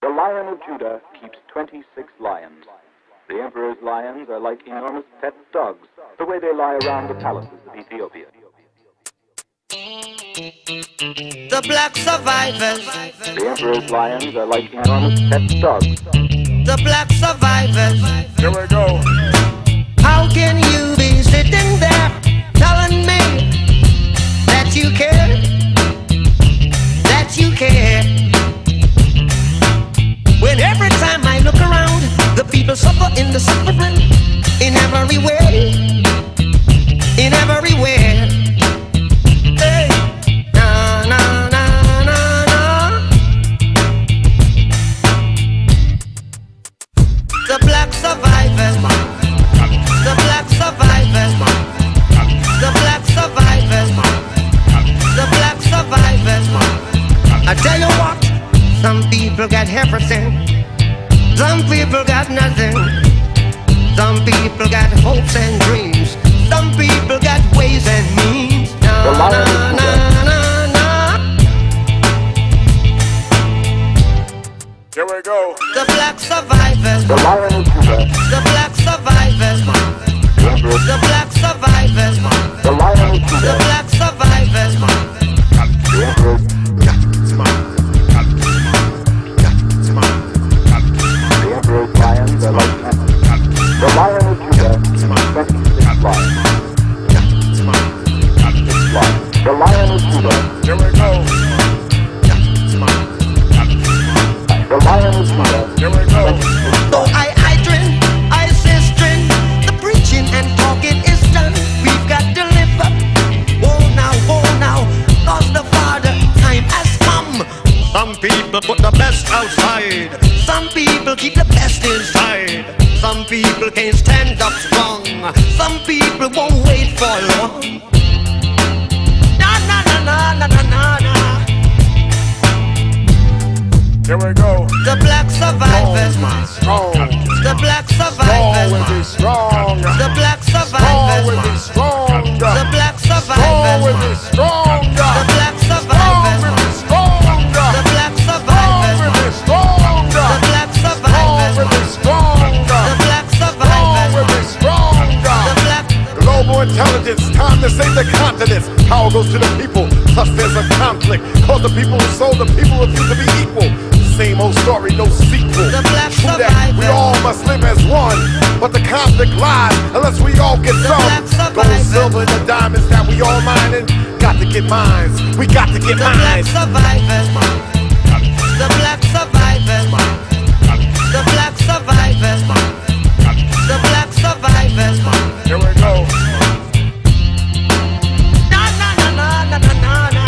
The Lion of Judah keeps 26 lions. The emperor's lions are like enormous pet dogs, the way they lie around the palaces of Ethiopia. The black survivors. The emperor's lions are like enormous pet dogs. The black survivors. Here we go. How can you be sitting there telling me that you care? That you care? When every time I look around, the people suffer in the suffering, in every way, in everywhere. Hey, na na na na na. The black survivors, the black survivors, the black survivors, the black survivors. I tell you what. Some people got everything, some people got nothing. Some people got hopes and dreams, some people got ways and means. Na na na na na. Here we go. The black survivors. The Lion of Judah. The black survivors. The emperor. The black survivors. The Lion of The Judah. black survivors. The emperor. The emperor's lions are like animals. The Lion of Judah keeps 26 lions. The Lion of Judah. Here we go. The Lion of Judah. Here we go. So I drink, I sistering, the preaching and talking is done. We've got to live up. Oh now, cause the Father time has come. Some people put the best outside. Some people keep the best inside. Some people can't stand up strong. Some people won't wait for long. Na na na na na na na na. Here we go. The black survivors. Strong. The black Strong survivors. will be strong. The black Strong survivors. will be strong. The black Strong survivors. will be strong. The black Strong survivors. will be strong. The black Strong survivors. will be strong. The black Strong survivors. will be strong. The black Strong will survivors. be strong. The black. Global intelligence, time to save the continents. Power goes to the people, plus there's a conflict. Cause the people who sold, the people refuse to be equal. Same old story, no sequel. The black True that, we survivor. all must live as one. But the conflict lies, unless we all get The some. black Gold, survivor. silver, and the diamonds that we all mining. Got to get mines, we got to get The black mines. survivors. The black survivors. The black survivors. The black survivors. Here we go. Na na na na na na na na.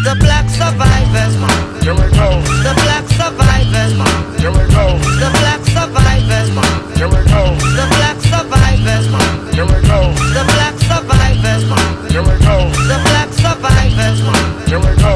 The black survivors. Here we go. The black survivors. Here we go. The black survivors. Here we go. The black survivors. Here we go. The black survivors. Here we go. The black survivors. Here we go.